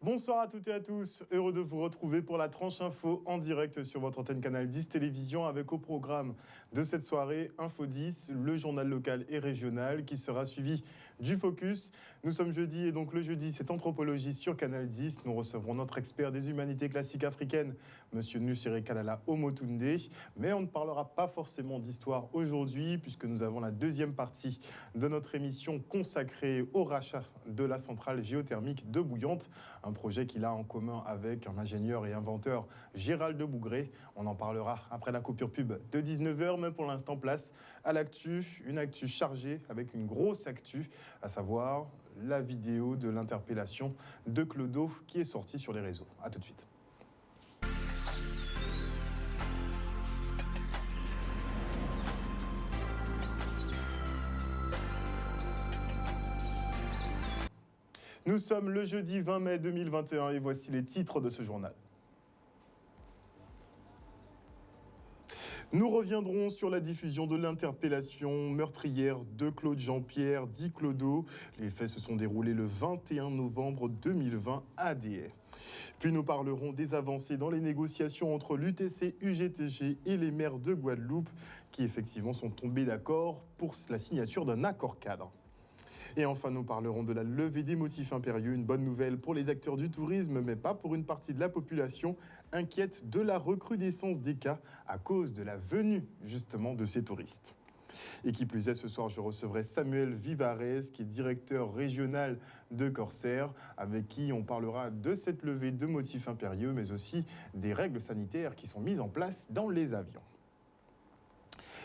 Bonsoir à toutes et à tous, heureux de vous retrouver pour la tranche info en direct sur votre antenne Canal 10 Télévision avec au programme de cette soirée Info 10, le journal local et régional qui sera suivi du Focus. Nous sommes jeudi et donc le jeudi c'est Anthropologie sur Canal 10. Nous recevrons notre expert des humanités classiques africaines, Monsieur Nusire Kalala Omotunde. Mais on ne parlera pas forcément d'histoire aujourd'hui puisque nous avons la deuxième partie de notre émission consacrée au rachat de la centrale géothermique de Bouillante. Un projet qu'il a en commun avec un ingénieur et inventeur, Gérald de Bougré. On en parlera après la coupure pub de 19h, mais pour l'instant, place à l'actu. Une actu chargée avec une grosse actu, à savoir la vidéo de l'interpellation de Clodo qui est sortie sur les réseaux. A tout de suite. Nous sommes le jeudi 20 mai 2021 et voici les titres de ce journal. Nous reviendrons sur la diffusion de l'interpellation meurtrière de Claude Jean-Pierre, dit Clodo. Les faits se sont déroulés le 21 novembre 2020 à Adéhe. Puis nous parlerons des avancées dans les négociations entre l'UTC, UGTG et les maires de Guadeloupe qui effectivement sont tombés d'accord pour la signature d'un accord cadre. Et enfin, nous parlerons de la levée des motifs impérieux, une bonne nouvelle pour les acteurs du tourisme, mais pas pour une partie de la population inquiète de la recrudescence des cas à cause de la venue justement de ces touristes. Et qui plus est, ce soir, je recevrai Samuel Vivarez, qui est directeur régional de Corsair, avec qui on parlera de cette levée de motifs impérieux, mais aussi des règles sanitaires qui sont mises en place dans les avions.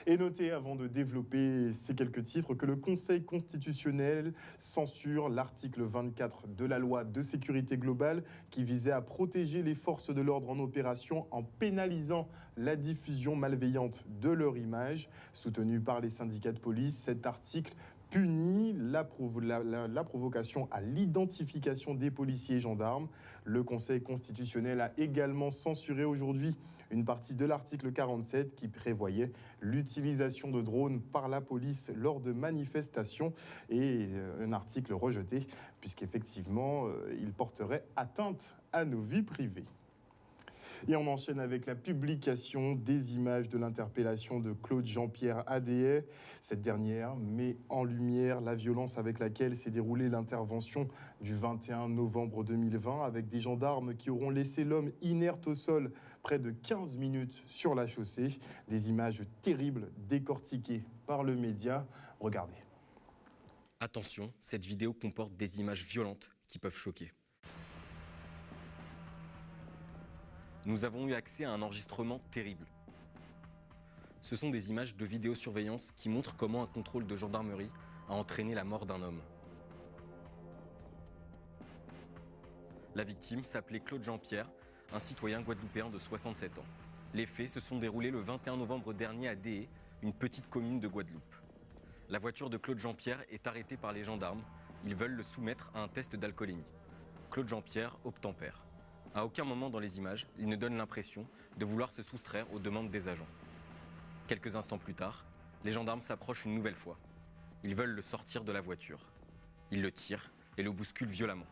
Et notez, avant de développer ces quelques titres, que le Conseil constitutionnel censure l'article 24 de la loi de sécurité globale qui visait à protéger les forces de l'ordre en opération en pénalisant la diffusion malveillante de leur image. Soutenu par les syndicats de police, cet article punit la provocation à l'identification des policiers et gendarmes. Le Conseil constitutionnel a également censuré aujourd'hui une partie de l'article 47 qui prévoyait l'utilisation de drones par la police lors de manifestations et un article rejeté puisqu'effectivement il porterait atteinte à nos vies privées. Et on enchaîne avec la publication des images de l'interpellation de Claude Jean-Pierre Adéhe. Cette dernière met en lumière la violence avec laquelle s'est déroulée l'intervention du 21 novembre 2020 avec des gendarmes qui auront laissé l'homme inerte au sol près de 15 minutes sur la chaussée. Des images terribles décortiquées par le média. Regardez. Attention, cette vidéo comporte des images violentes qui peuvent choquer. Nous avons eu accès à un enregistrement terrible. Ce sont des images de vidéosurveillance qui montrent comment un contrôle de gendarmerie a entraîné la mort d'un homme. La victime s'appelait Claude Jean-Pierre, un citoyen guadeloupéen de 67 ans. Les faits se sont déroulés le 21 novembre dernier à Adéhe, une petite commune de Guadeloupe. La voiture de Claude Jean-Pierre est arrêtée par les gendarmes. Ils veulent le soumettre à un test d'alcoolémie. Claude Jean-Pierre obtempère. À aucun moment dans les images, il ne donne l'impression de vouloir se soustraire aux demandes des agents. Quelques instants plus tard, les gendarmes s'approchent une nouvelle fois. Ils veulent le sortir de la voiture. Ils le tirent et le bousculent violemment.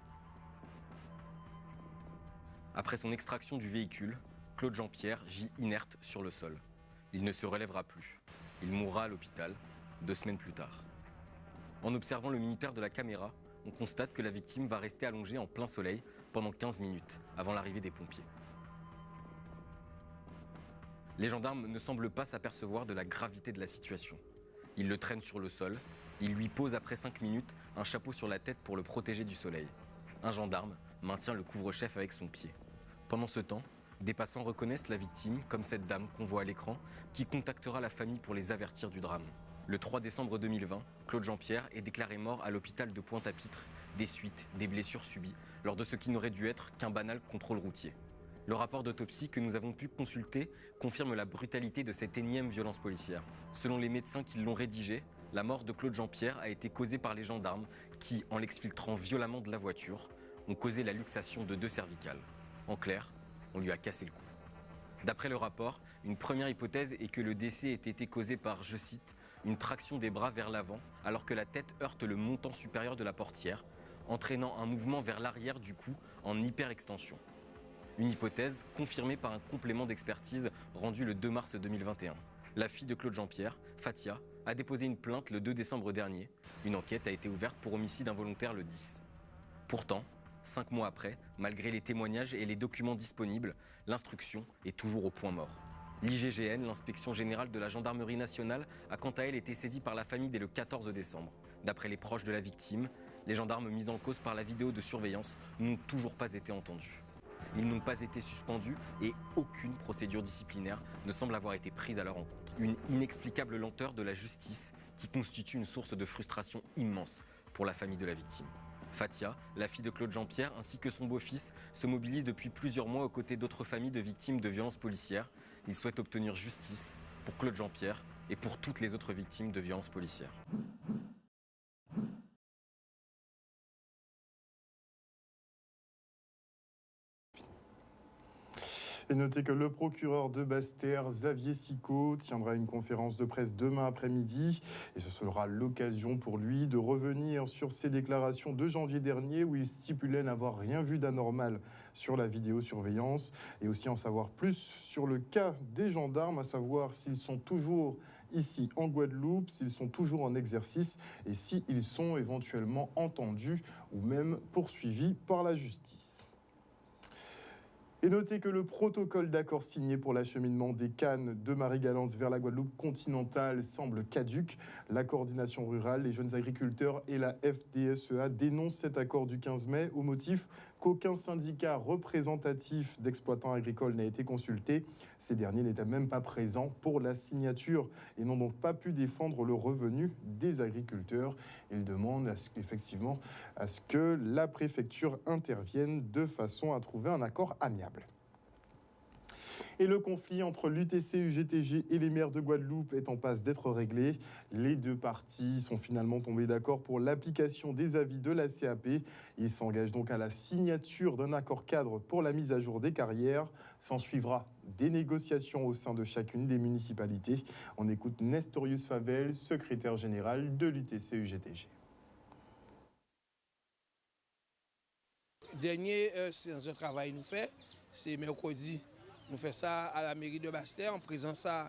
Après son extraction du véhicule, Claude Jean-Pierre gît inerte sur le sol. Il ne se relèvera plus. Il mourra à l'hôpital 2 semaines plus tard. En observant le minuteur de la caméra, on constate que la victime va rester allongée en plein soleil pendant 15 minutes avant l'arrivée des pompiers. Les gendarmes ne semblent pas s'apercevoir de la gravité de la situation. Ils le traînent sur le sol, ils lui posent après 5 minutes un chapeau sur la tête pour le protéger du soleil. Un gendarme maintient le couvre-chef avec son pied. Pendant ce temps, des passants reconnaissent la victime comme cette dame qu'on voit à l'écran qui contactera la famille pour les avertir du drame. Le 3 décembre 2020, Claude Jean-Pierre est déclaré mort à l'hôpital de Pointe-à-Pitre des suites des blessures subies lors de ce qui n'aurait dû être qu'un banal contrôle routier. Le rapport d'autopsie que nous avons pu consulter confirme la brutalité de cette énième violence policière. Selon les médecins qui l'ont rédigé, la mort de Claude Jean-Pierre a été causée par les gendarmes qui, en l'exfiltrant violemment de la voiture, ont causé la luxation de 2 cervicales. En clair, on lui a cassé le cou. D'après le rapport, une première hypothèse est que le décès ait été causé par, je cite, une traction des bras vers l'avant alors que la tête heurte le montant supérieur de la portière, entraînant un mouvement vers l'arrière du cou en hyperextension. Une hypothèse confirmée par un complément d'expertise rendu le 2 mars 2021. La fille de Claude Jean-Pierre, Fatia, a déposé une plainte le 2 décembre dernier. Une enquête a été ouverte pour homicide involontaire le 10. Pourtant, 5 mois après, malgré les témoignages et les documents disponibles, l'instruction est toujours au point mort. L'IGGN, l'inspection générale de la gendarmerie nationale, a quant à elle été saisie par la famille dès le 14 décembre. D'après les proches de la victime, les gendarmes mis en cause par la vidéo de surveillance n'ont toujours pas été entendus. Ils n'ont pas été suspendus et aucune procédure disciplinaire ne semble avoir été prise à leur encontre. Une inexplicable lenteur de la justice qui constitue une source de frustration immense pour la famille de la victime. Fatia, la fille de Claude Jean-Pierre, ainsi que son beau-fils, se mobilisent depuis plusieurs mois aux côtés d'autres familles de victimes de violences policières. Ils souhaitent obtenir justice pour Claude Jean-Pierre et pour toutes les autres victimes de violences policières. Et notez que le procureur de Basse-Terre, Xavier Sicot, tiendra une conférence de presse demain après-midi. Et ce sera l'occasion pour lui de revenir sur ses déclarations de janvier dernier où il stipulait n'avoir rien vu d'anormal sur la vidéosurveillance. Et aussi en savoir plus sur le cas des gendarmes, à savoir s'ils sont toujours ici en Guadeloupe, s'ils sont toujours en exercice et s'ils sont éventuellement entendus ou même poursuivis par la justice. Et notez que le protocole d'accord signé pour l'acheminement des cannes de Marie-Galante vers la Guadeloupe continentale semble caduc. La coordination rurale, les jeunes agriculteurs et la FDSEA dénoncent cet accord du 15 mai au motif qu'aucun syndicat représentatif d'exploitants agricoles n'a été consulté. Ces derniers n'étaient même pas présents pour la signature et n'ont donc pas pu défendre le revenu des agriculteurs. Ils demandent effectivement à ce que la préfecture intervienne de façon à trouver un accord amiable. Et le conflit entre l'UTC, UGTG et les maires de Guadeloupe est en passe d'être réglé. Les deux parties sont finalement tombées d'accord pour l'application des avis de la CAP. Ils s'engagent donc à la signature d'un accord cadre pour la mise à jour des carrières. S'en suivra des négociations au sein de chacune des municipalités. On écoute Nestorius Favel, secrétaire général de l'UTC, UGTG. Dernier séance de travail nous fait, c'est mercredi. Nous faisons ça à la mairie de Basse-Terre, en présence à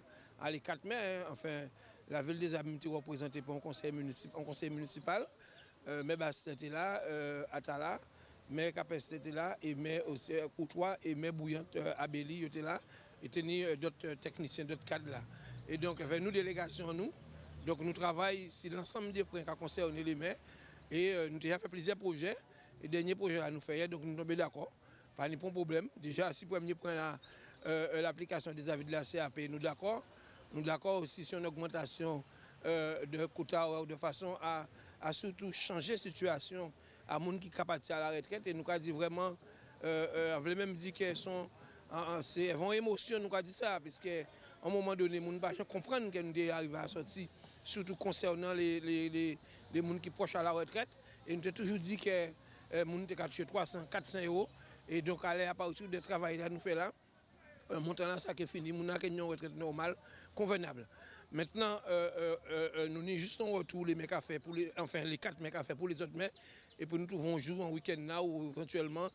les 4 mai. Enfin, la ville des Amitiés représentée par un conseil municipal. Mais Basse-Terre était là, Atala, mais Capes était là, et mais aussi Courtois, et mais Bouillante, Abéli était là, et tenir d'autres techniciens, d'autres cadres là. Et donc, avec nous, délégation, donc nous travaillons sur l'ensemble des points qui concernent les maires. Et nous avons fait plusieurs projets. Et le dernier projet là nous fait, donc nous sommes d'accord. Pas de problème. Déjà, si pour prendre l'application des avis de la CAP, nous d'accord. Nous d'accord aussi sur une augmentation de quota de façon à surtout changer la situation à gens qui sont partis à la retraite. Et nous avons dit vraiment, on veut même dire qu'elles sont en émotion, nous avons dit ça, parce qu'à un moment donné, nous ne pouvons pas comprendre que nous sommes arrivés à sortir, surtout concernant les gens qui sont proches à la retraite. Et nous avons toujours dit que nous avons touché 300, 400 euros. Et donc, à partir du travail que nous faisons là, montant là, ça qui est fini, nous avons une retraite normale, convenable. Maintenant, nous avons juste un retour les mecs à faire, enfin les 4 mecs à faire pour les autres mecs. Et puis nous trouvons un jour, un week-end là, ou éventuellement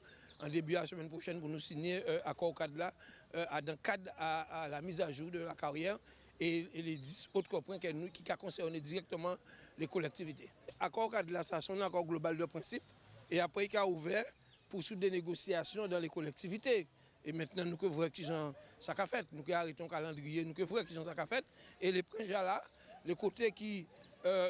en début de la semaine prochaine pour nous signer accord cadre là, dans le cadre à la mise à jour de la carrière et les 10 autres points qui concernent directement les collectivités. Accord cadre là, ça c'est un accord global de principe. Et après, il a ouvert pour des négociations dans les collectivités. Et maintenant, nous voyons qui ça a fait. Nous arrêtons le calendrier, nous voyons qui ça a fait. Et les points là, les côtés qui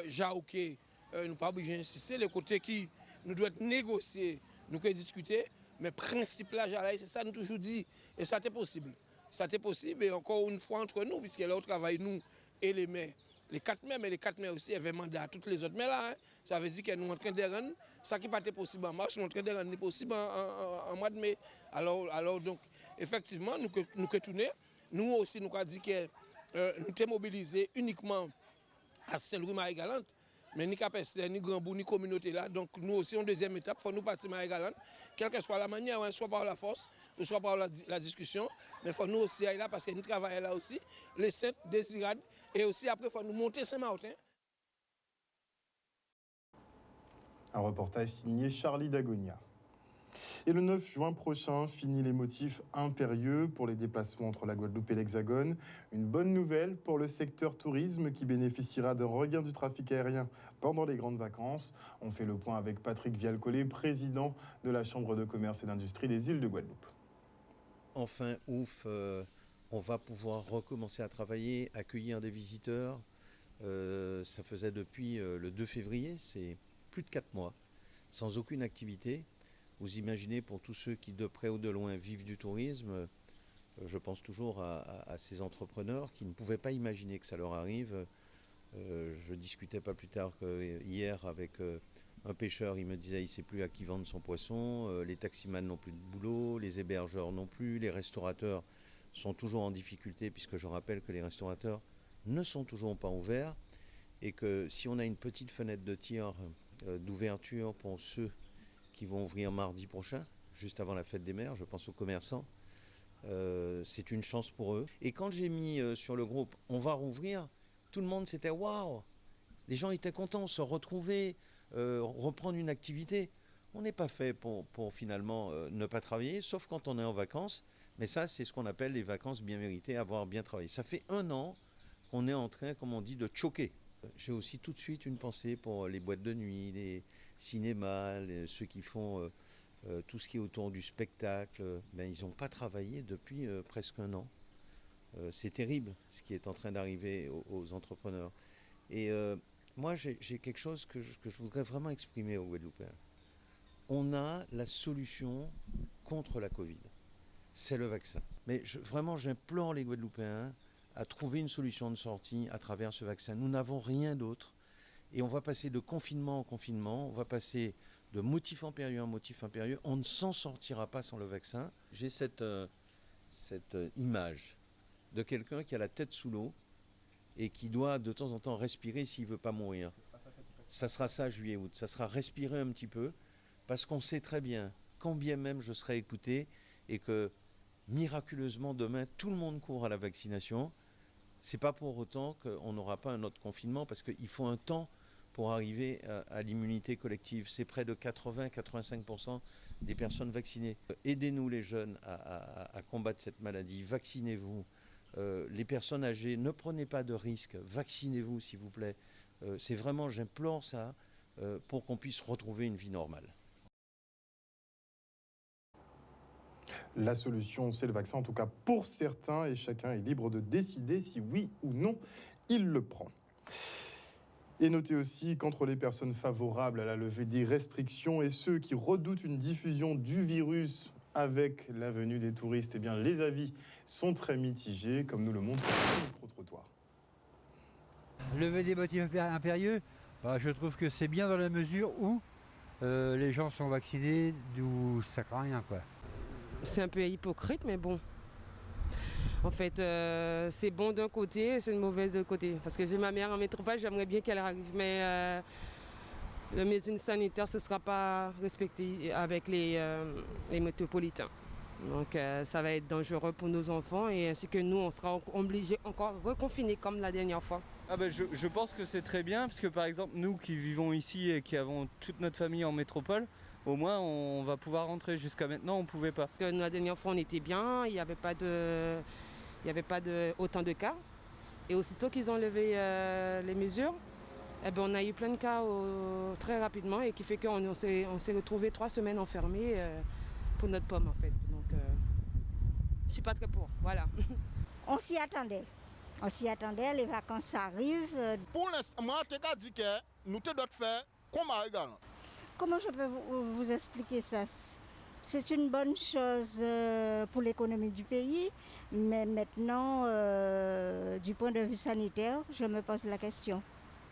jaouké, nous pas obligés d'insister, les côtés qui nous doivent négocier, nous pouvons discuter. Mais le principe là, c'est ça nous toujours dit. Et ça c'est possible. Ça c'est possible. Et encore une fois entre nous, puisque là, on travaille nous et les maires. Les 4 mai, mais les 4 mai aussi avaient mandat à toutes les autres. Mais là, ça veut dire que nous sommes en train de rendre, ça qui n'est pas possible en mars, nous sommes en train de rendre possible en mois de mai. Alors donc, effectivement, nous tournons. Nous aussi, nous avons dit que nous sommes mobilisés uniquement à Saint-Louis Marie-Galante, mais ni Capestre, ni Grand-Bourg, ni communauté là. Donc nous aussi, en deuxième étape, il faut nous partir Marie-Galante, quelle que soit la manière, soit par la force, ou soit par la discussion. Mais il faut nous aussi aller là parce que nous travaillons là aussi, les 7 désirades. Et aussi après, il faut nous monter Saint-Martin. Un reportage signé Charlie Dagonia. Et le 9 juin prochain, fini les motifs impérieux pour les déplacements entre la Guadeloupe et l'Hexagone. Une bonne nouvelle pour le secteur tourisme qui bénéficiera d'un regain du trafic aérien pendant les grandes vacances. On fait le point avec Patrick Vialcollet, président de la Chambre de commerce et d'industrie des îles de Guadeloupe. Enfin, ouf, on va pouvoir recommencer à travailler, accueillir des visiteurs. Ça faisait depuis le 2 février, c'est plus de 4 mois, sans aucune activité. Vous imaginez, pour tous ceux qui de près ou de loin vivent du tourisme, je pense toujours à ces entrepreneurs qui ne pouvaient pas imaginer que ça leur arrive. Je discutais pas plus tard qu'hier avec un pêcheur, il me disait qu'il ne sait plus à qui vendre son poisson, les taximans n'ont plus de boulot, les hébergeurs non plus, les restaurateurs sont toujours en difficulté, puisque je rappelle que les restaurateurs ne sont toujours pas ouverts et que si on a une petite fenêtre de tir d'ouverture pour ceux qui vont ouvrir mardi prochain, juste avant la fête des mères, je pense aux commerçants, c'est une chance pour eux. Et quand j'ai mis sur le groupe « on va rouvrir », tout le monde c'était « waouh ». Les gens étaient contents, se retrouver, reprendre une activité. On n'est pas fait pour finalement ne pas travailler, sauf quand on est en vacances. Mais ça, c'est ce qu'on appelle les vacances bien méritées, avoir bien travaillé. Ça fait 1 an qu'on est en train, comme on dit, de choquer. J'ai aussi tout de suite une pensée pour les boîtes de nuit, les cinémas, ceux qui font tout ce qui est autour du spectacle. Ben, ils n'ont pas travaillé depuis presque 1 an. C'est terrible ce qui est en train d'arriver aux entrepreneurs. Et moi, j'ai quelque chose que je voudrais vraiment exprimer aux Guadeloupéens. On a la solution contre la Covid. C'est le vaccin. Mais vraiment, j'implore les Guadeloupéens à trouver une solution de sortie à travers ce vaccin. Nous n'avons rien d'autre. Et on va passer de confinement en confinement, on va passer de motif impérieux en motif impérieux. On ne s'en sortira pas sans le vaccin. J'ai cette image de quelqu'un qui a la tête sous l'eau et qui doit de temps en temps respirer s'il ne veut pas mourir. Ça sera ça, juillet-août. Ça sera respirer un petit peu, parce qu'on sait très bien, quand bien même je serai écouté, et que miraculeusement demain, tout le monde court à la vaccination, c'est pas pour autant qu'on n'aura pas un autre confinement, parce qu'il faut un temps pour arriver à l'immunité collective. C'est près de 80-85% des personnes vaccinées. Aidez-nous les jeunes à combattre cette maladie, vaccinez-vous. Les personnes âgées, ne prenez pas de risques, vaccinez-vous s'il vous plaît. C'est vraiment, j'implore ça, pour qu'on puisse retrouver une vie normale. La solution, c'est le vaccin, en tout cas pour certains, et chacun est libre de décider si oui ou non il le prend. Et notez aussi qu'entre les personnes favorables à la levée des restrictions et ceux qui redoutent une diffusion du virus avec la venue des touristes, eh bien, les avis sont très mitigés, comme nous le montre le micro-trottoir. Lever des motifs impérieux, je trouve que c'est bien dans la mesure où les gens sont vaccinés, d'où ça craint rien, quoi. C'est un peu hypocrite, mais bon. En fait, c'est bon d'un côté et c'est mauvaise de l'autre côté. Parce que j'ai ma mère en métropole, j'aimerais bien qu'elle arrive. Mais les mesures sanitaires, ce ne sera pas respecté avec les métropolitains. Donc ça va être dangereux pour nos enfants et ainsi que nous, on sera obligés encore reconfinés comme la dernière fois. Je pense que c'est très bien parce que par exemple, nous qui vivons ici et qui avons toute notre famille en métropole, au moins on va pouvoir rentrer. Jusqu'à maintenant, on ne pouvait pas. Nous, la dernière fois, on était bien, il n'y avait pas autant de cas. Et aussitôt qu'ils ont levé les mesures, on a eu plein de cas très rapidement et qui fait qu'on s'est retrouvés 3 semaines enfermés pour notre pomme en fait. Donc je ne suis pas très pour, voilà. On s'y attendait. Les vacances arrivent. Pour l'instant, moi, je t'ai dit que nous devons faire comme également. Comment je peux vous expliquer ça? C'est une bonne chose pour l'économie du pays, mais maintenant, du point de vue sanitaire, je me pose la question.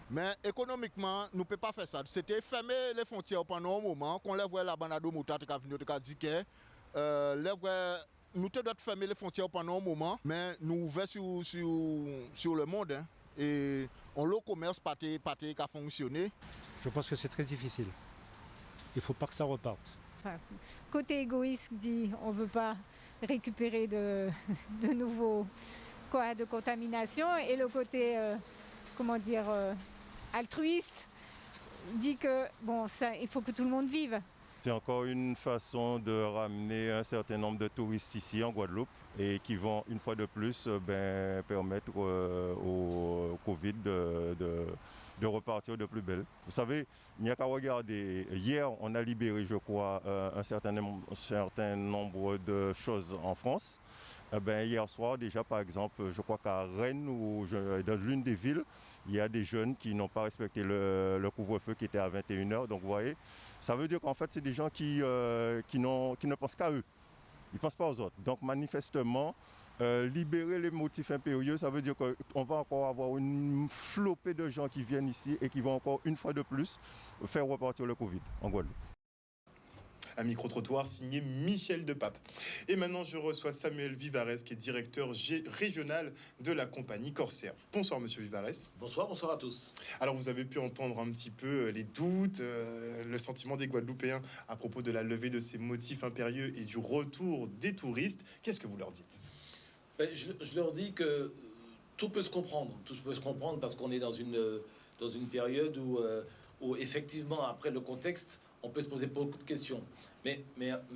Mais économiquement, nous ne pouvons pas faire ça. C'était fermer les frontières pendant un moment, qu'on les voit là-bas, nous dit que nous devons fermer les frontières pendant un moment, mais nous ouvrons sur le monde. Hein, et le commerce pas fonctionné. Je pense que c'est très difficile. Il ne faut pas que ça reparte. Enfin, côté égoïste dit on ne veut pas récupérer de nouveaux cas de contamination et le côté altruiste dit que bon, ça, il faut que tout le monde vive. C'est encore une façon de ramener un certain nombre de touristes ici en Guadeloupe et qui vont une fois de plus permettre au Covid de repartir de plus belle. Vous savez, il n'y a qu'à regarder. Hier, on a libéré, je crois, un certain nombre de choses en France. Hier soir, déjà, par exemple, je crois qu'à Rennes ou dans l'une des villes, il y a des jeunes qui n'ont pas respecté le couvre-feu qui était à 21h. Donc, vous voyez, ça veut dire qu'en fait, c'est des gens qui ne pensent qu'à eux. Ils ne pensent pas aux autres. Donc, manifestement, libérer les motifs impérieux, ça veut dire qu'on va encore avoir une flopée de gens qui viennent ici et qui vont encore, une fois de plus, faire repartir le Covid en Guadeloupe. Un micro-trottoir signé Michel Depape. Et maintenant, je reçois Samuel Vivarès, qui est directeur régional de la compagnie Corsair. Bonsoir, monsieur Vivarès. Bonsoir, bonsoir à tous. Alors, vous avez pu entendre un petit peu les doutes, le sentiment des Guadeloupéens à propos de la levée de ces motifs impérieux et du retour des touristes. Qu'est-ce que vous leur dites ? Je leur dis que tout peut se comprendre. Tout peut se comprendre parce qu'on est dans une période où effectivement, après le contexte, on peut se poser beaucoup de questions. Mais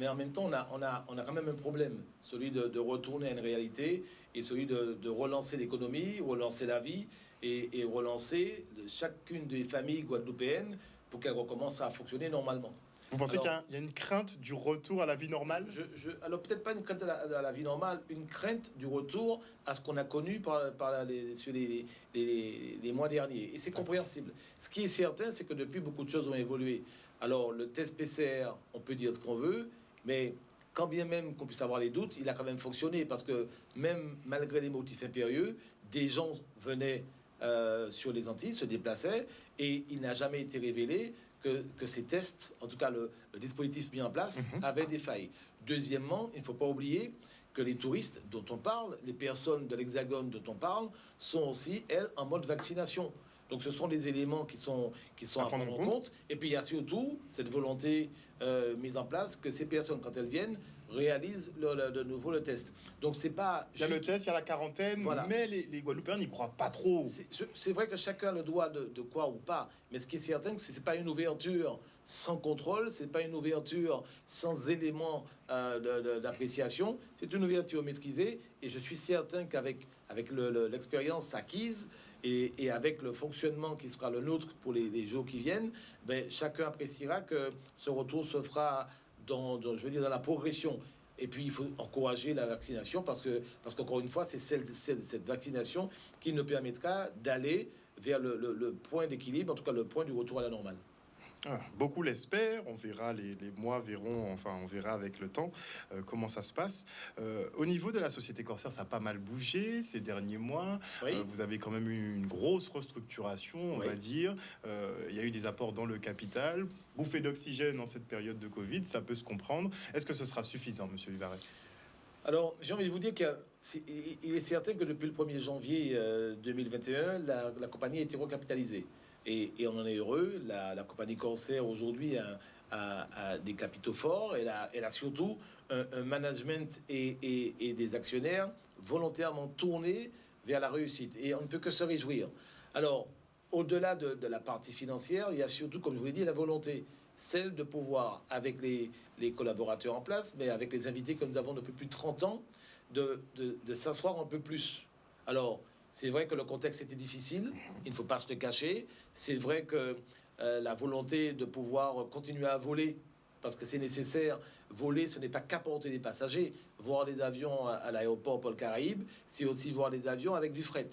en même temps, on a quand même un problème, celui de retourner à une réalité et celui de relancer l'économie, relancer la vie et relancer chacune des familles guadeloupéennes pour qu'elles recommencent à fonctionner normalement. Vous pensez qu'il y a une crainte du retour à la vie normale ? Alors peut-être pas une crainte à la vie normale, une crainte du retour à ce qu'on a connu sur les mois derniers. Et c'est compréhensible. Ce qui est certain, c'est que depuis, beaucoup de choses ont évolué. Alors le test PCR, on peut dire ce qu'on veut, mais quand bien même qu'on puisse avoir les doutes, il a quand même fonctionné parce que même malgré les motifs impérieux, des gens venaient sur les Antilles, se déplaçaient, et il n'a jamais été révélé que ces tests, en tout cas le dispositif mis en place, avait des failles. Deuxièmement, il ne faut pas oublier que les touristes dont on parle, les personnes de l'Hexagone dont on parle, sont aussi, elles, en mode vaccination. Donc ce sont des éléments qui sont à prendre en compte. Et puis il y a surtout cette volonté mise en place que ces personnes, quand elles viennent, réalisent de nouveau le test. Donc c'est pas... Il y a le test, il y a la quarantaine, voilà. Mais les Guadeloupéens n'y croient pas trop. C'est vrai que chacun a le droit de croire ou pas, mais ce qui est certain, c'est que ce n'est pas une ouverture sans contrôle, ce n'est pas une ouverture sans éléments d'appréciation, c'est une ouverture maîtrisée, et je suis certain qu'avec l'expérience acquise, et avec le fonctionnement qui sera le nôtre pour les jours qui viennent, chacun appréciera que ce retour se fera dans la progression. Et puis, il faut encourager la vaccination parce qu'encore une fois, c'est cette vaccination qui nous permettra d'aller vers le point d'équilibre, en tout cas le point du retour à la normale. Beaucoup l'espèrent, on verra, les mois verront, enfin on verra avec le temps comment ça se passe. Au niveau de la société Corsair, ça a pas mal bougé ces derniers mois. Oui. Vous avez quand même eu une grosse restructuration, on va dire. Il y a eu des apports dans le capital, bouffée d'oxygène en cette période de Covid, ça peut se comprendre. Est-ce que ce sera suffisant, monsieur Vivarès ? Alors, j'ai envie de vous dire qu'il est certain que depuis le 1er janvier 2021, la compagnie a été recapitalisée. Et on en est heureux. La compagnie Corsair aujourd'hui a des capitaux forts. Elle a surtout un management et des actionnaires volontairement tournés vers la réussite. Et on ne peut que se réjouir. Alors, au-delà de la partie financière, il y a surtout, comme je vous l'ai dit, la volonté, celle de pouvoir, avec les collaborateurs en place, mais avec les invités que nous avons depuis plus de 30 ans, de s'asseoir un peu plus. Alors, c'est vrai que le contexte était difficile, il ne faut pas se le cacher. C'est vrai que la volonté de pouvoir continuer à voler, parce que c'est nécessaire, voler, ce n'est pas qu'apporter des passagers. Voir des avions à l'aéroport Paul Caraïbes, c'est aussi voir des avions avec du fret.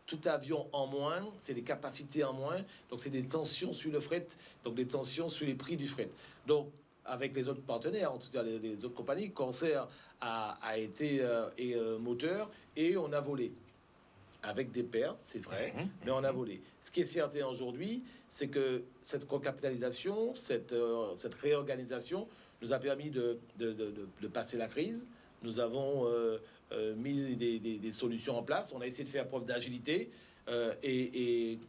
Tout avion en moins, c'est des capacités en moins, donc c'est des tensions sur le fret, donc des tensions sur les prix du fret. Donc, avec les autres partenaires, en tout cas les autres compagnies, Corsair a été moteur et on a volé. Avec des pertes, c'est vrai, mais on a volé. Ce qui est certain aujourd'hui, c'est que cette recapitalisation, cette réorganisation nous a permis de passer la crise. Nous avons mis des solutions en place. On a essayé de faire preuve d'agilité et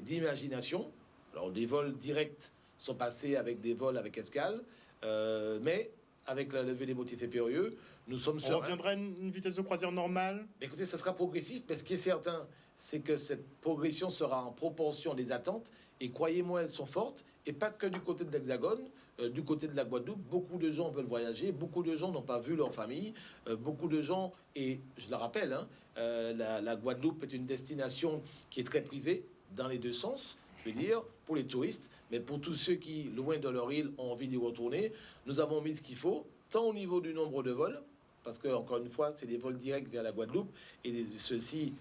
d'imagination. Alors, des vols directs sont passés avec des vols avec escale, mais avec la levée des motifs impérieux, Nous sommes On sereins. reviendra à une vitesse de croisière normale? Écoutez, ça sera progressif, mais ce qui est certain, c'est que cette progression sera en proportion des attentes. Et croyez-moi, elles sont fortes. Et pas que du côté de l'Hexagone, du côté de la Guadeloupe. Beaucoup de gens veulent voyager, beaucoup de gens n'ont pas vu leur famille. Beaucoup de gens, et je le rappelle, hein, la Guadeloupe est une destination qui est très prisée dans les deux sens. Je veux dire, pour les touristes, mais pour tous ceux qui, loin de leur île, ont envie d'y retourner, nous avons mis ce qu'il faut, tant au niveau du nombre de vols, parce que, encore une fois, c'est des vols directs vers la Guadeloupe, et ceux-ci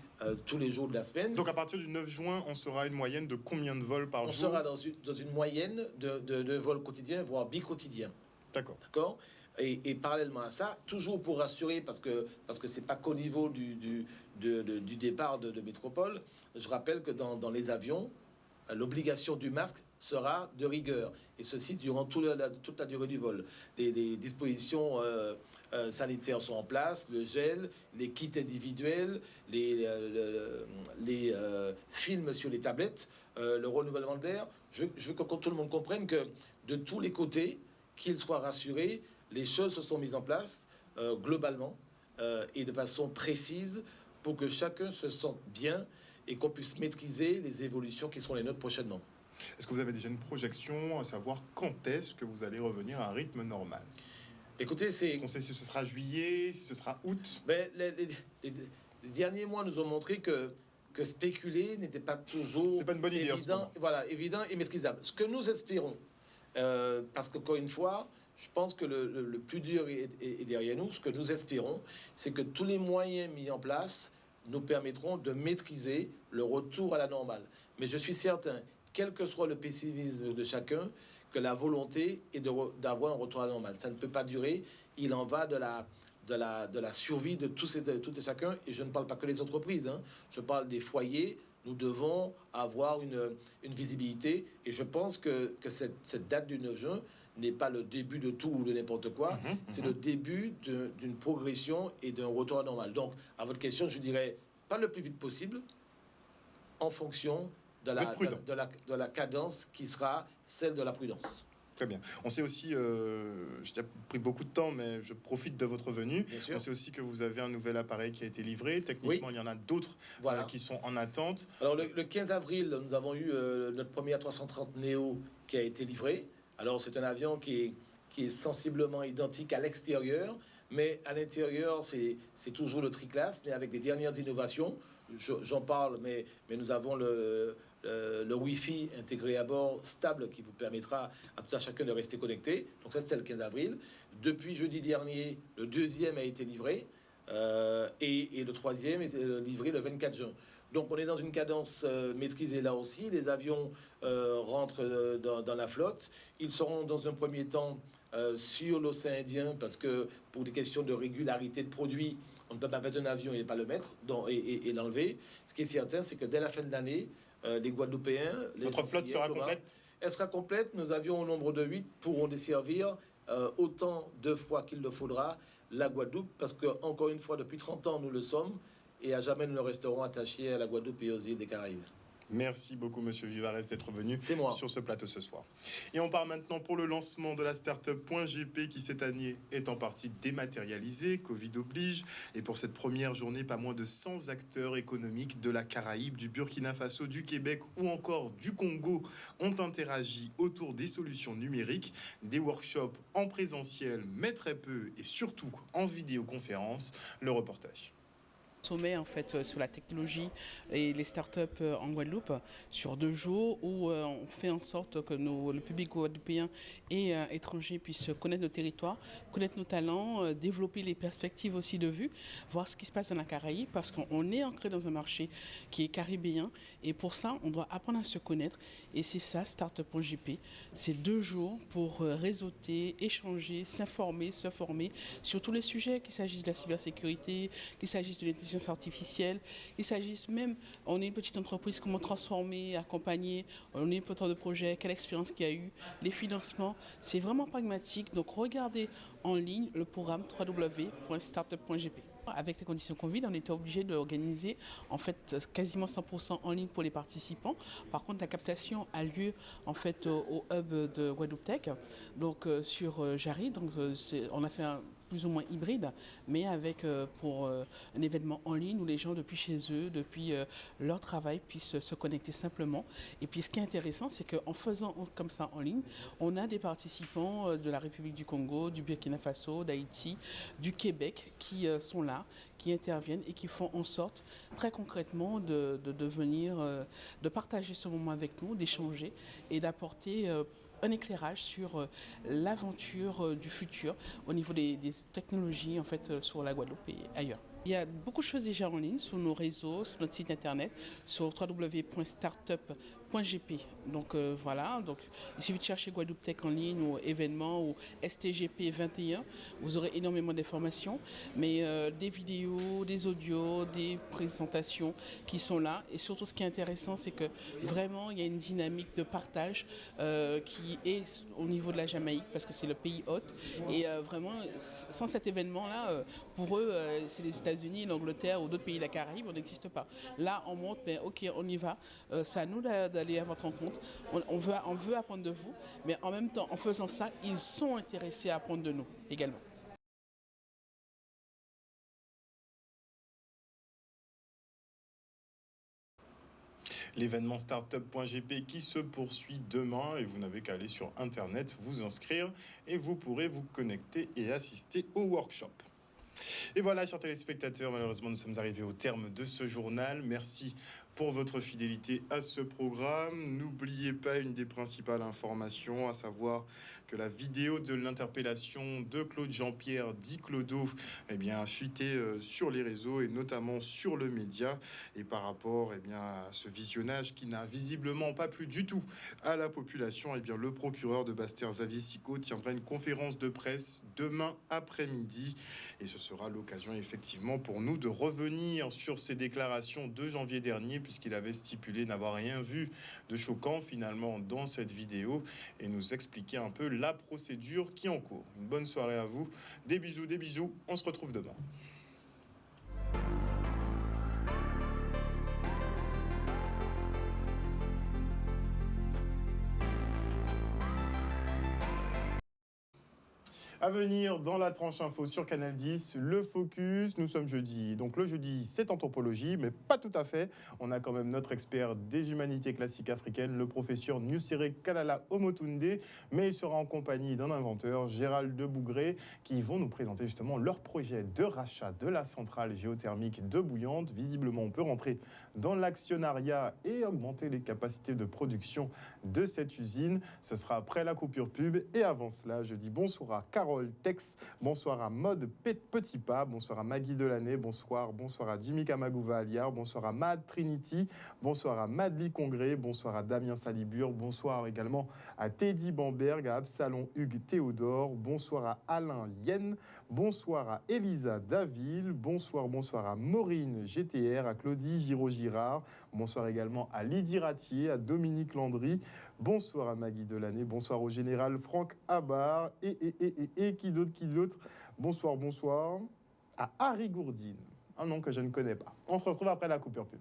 tous les jours de la semaine. Donc à partir du 9 juin, on sera à une moyenne de combien de vols par On jour? sera dans une moyenne de vols quotidiens, voire bi-quotidiens. D'accord. D'accord. Et parallèlement à ça, toujours pour rassurer, parce que c'est pas qu'au niveau du départ de métropole, je rappelle que dans les avions, l'obligation du masque sera de rigueur, et ceci durant toute la durée du vol. Les dispositions sanitaires sont en place, le gel, les kits individuels, les films sur les tablettes, le renouvellement de l'air. Je veux que tout le monde comprenne que de tous les côtés, qu'ils soient rassurés, les choses se sont mises en place globalement et de façon précise pour que chacun se sente bien et qu'on puisse maîtriser les évolutions qui seront les nôtres prochainement. Est-ce que vous avez déjà une projection à savoir quand est-ce que vous allez revenir à un rythme normal? Écoutez, Est-ce qu'on sait si ce sera juillet, si ce sera août? Ben, les derniers mois nous ont montré que spéculer n'était pas toujours C'est pas une bonne idée en ce évident, moment. voilà, évident et maîtrisable. Ce que nous espérons, parce qu'encore une fois, je pense que le plus dur est derrière nous. Ce que nous espérons, c'est que tous les moyens mis en place nous permettront de maîtriser le retour à la normale. Mais je suis certain, quel que soit le pessimisme de chacun, que la volonté est d'avoir un retour à la normale. Ça ne peut pas durer. Il en va de la survie de tout et chacun. Et je ne parle pas que des entreprises, hein. Je parle des foyers. Nous devons avoir une visibilité. Et je pense que cette date du 9 juin n'est pas le début de tout ou de n'importe quoi. C'est le début d'une progression et d'un retour à la normale. Donc, à votre question, je dirais pas le plus vite possible, en fonction de la cadence qui sera celle de la prudence. Très bien. On sait aussi, j'ai pris beaucoup de temps, mais je profite de votre venue. On sait aussi que vous avez un nouvel appareil qui a été livré. Techniquement, il y en a d'autres qui sont en attente. Alors, le 15 avril, nous avons eu notre premier A330 Neo qui a été livré. Alors, c'est un avion qui est sensiblement identique à l'extérieur, mais à l'intérieur, c'est toujours le triclasse, mais avec les dernières innovations. J'en parle, mais nous avons le Wi-Fi intégré à bord stable qui vous permettra à tout à chacun de rester connecté. Donc ça, c'était le 15 avril. Depuis jeudi dernier, le deuxième a été livré et le troisième est livré le 24 juin. Donc on est dans une cadence maîtrisée là aussi. Les avions rentrent dans la flotte. Ils seront dans un premier temps sur l'océan Indien parce que pour des questions de régularité de produits, on ne peut pas mettre un avion et pas le mettre et l'enlever. Ce qui est certain, c'est que dès la fin de l'année, les Guadeloupéens... Votre flotte sera complète? Elle sera complète. Nos avions au nombre de 8 pourront desservir autant de fois qu'il le faudra la Guadeloupe parce que, encore une fois, depuis 30 ans, nous le sommes et à jamais nous ne resterons attachés à la Guadeloupe et aux îles des Caraïbes. Merci beaucoup, Monsieur Vivarès, d'être venu sur ce plateau ce soir. Et on part maintenant pour le lancement de la start-up .gp qui, cette année, est en partie dématérialisée, Covid oblige. Et pour cette première journée, pas moins de 100 acteurs économiques de la Caraïbe, du Burkina Faso, du Québec ou encore du Congo ont interagi autour des solutions numériques, des workshops en présentiel, mais très peu, et surtout en vidéoconférence. Le reportage. Sommet en fait sur la technologie et les startups en Guadeloupe sur 2 jours où on fait en sorte que le public guadeloupéen et étranger puisse connaître nos territoires, connaître nos talents, développer les perspectives aussi de vue, voir ce qui se passe dans la Caraïbe parce qu'on est ancré dans un marché qui est caribéen et pour ça on doit apprendre à se connaître et c'est ça Startup.gp. C'est 2 jours pour réseauter, échanger, s'informer, se former sur tous les sujets, qu'il s'agisse de la cybersécurité, qu'il s'agisse de l'intelligence artificielle, il s'agisse même, on est une petite entreprise, comment transformer, accompagner, on est porteur de projet, quelle expérience qu'il y a eu, les financements, c'est vraiment pragmatique. Donc regardez en ligne le programme www.startup.gp. Avec les conditions Covid, on était obligé d'organiser en fait quasiment 100% en ligne pour les participants. Par contre, la captation a lieu en fait au hub de Guadeloupe Tech, donc sur Jarry. Donc on a fait plus ou moins hybride, mais avec pour un événement en ligne où les gens depuis chez eux, depuis leur travail puissent se connecter simplement. Et puis ce qui est intéressant, c'est qu'en faisant comme ça en ligne, on a des participants de la République du Congo, du Burkina Faso, d'Haïti, du Québec qui sont là, qui interviennent et qui font en sorte très concrètement de venir, de partager ce moment avec nous, d'échanger et d'apporter un éclairage sur l'aventure du futur au niveau des technologies en fait, sur la Guadeloupe et ailleurs. Il y a beaucoup de choses déjà en ligne sur nos réseaux, sur notre site internet, sur www.startup.gp. Donc voilà, donc il suffit de chercher Guadeloupe Tech en ligne ou événements ou STGP 21. Vous aurez énormément d'informations, mais des vidéos, des audios, des présentations qui sont là. Et surtout, ce qui est intéressant, c'est que vraiment, il y a une dynamique de partage qui est au niveau de la Jamaïque, parce que c'est le pays hôte. Et vraiment, sans cet événement-là, pour eux, c'est les États-Unis, l'Angleterre ou d'autres pays de la Caraïbe, on n'existe pas. Là, on monte, mais ok, on y va. C'est à nous d'aller à votre rencontre. On veut apprendre de vous, mais en même temps, en faisant ça, ils sont intéressés à apprendre de nous également. L'événement startup.gp qui se poursuit demain et vous n'avez qu'à aller sur internet, vous inscrire et vous pourrez vous connecter et assister au workshop. Et voilà, chers téléspectateurs, malheureusement, nous sommes arrivés au terme de ce journal. Merci pour votre fidélité à ce programme. N'oubliez pas une des principales informations, à savoir que la vidéo de l'interpellation de Claude Jean-Pierre, dit Clodo, a fuité sur les réseaux et notamment sur le média. Et par rapport à ce visionnage qui n'a visiblement pas plu du tout à la population, le procureur de Basse-Terre, Xavier Sicot, tiendra une conférence de presse demain après-midi. Et ce sera l'occasion effectivement pour nous de revenir sur ces déclarations de janvier dernier, puisqu'il avait stipulé n'avoir rien vu de choquant finalement dans cette vidéo et nous expliquer un peu la procédure qui est en cours. Une bonne soirée à vous, des bisous, on se retrouve demain. À venir dans la tranche info sur Canal 10, le focus, nous sommes jeudi. Donc le jeudi, c'est anthropologie, mais pas tout à fait. On a quand même notre expert des humanités classiques africaines, le professeur Nusere Kalala Omotunde, mais il sera en compagnie d'un inventeur, Gérald de Bougré, qui vont nous présenter justement leur projet de rachat de la centrale géothermique de Bouillante. Visiblement, on peut rentrer dans l'actionnariat et augmenter les capacités de production de cette usine. Ce sera après la coupure pub. Et avant cela, je dis bonsoir à Carole Tex, bonsoir à Maude Petit Pas, bonsoir à Maggie Delaney, bonsoir à Jimmy Kamagouva Aliar, bonsoir à Mad Trinity, bonsoir à Madly Congré, bonsoir à Damien Salibur, bonsoir également à Teddy Bamberg, à Absalon Hugues Théodore, bonsoir à Alain Yen, bonsoir à Elisa Daville, bonsoir à Maureen GTR, à Claudie Giraud-Girard, bonsoir également à Lydie Ratier, à Dominique Landry, bonsoir à Maggie Delaney, bonsoir au général Franck Abar, et qui d'autre, bonsoir à Harry Gourdine, un nom que je ne connais pas. On se retrouve après la coupure pub.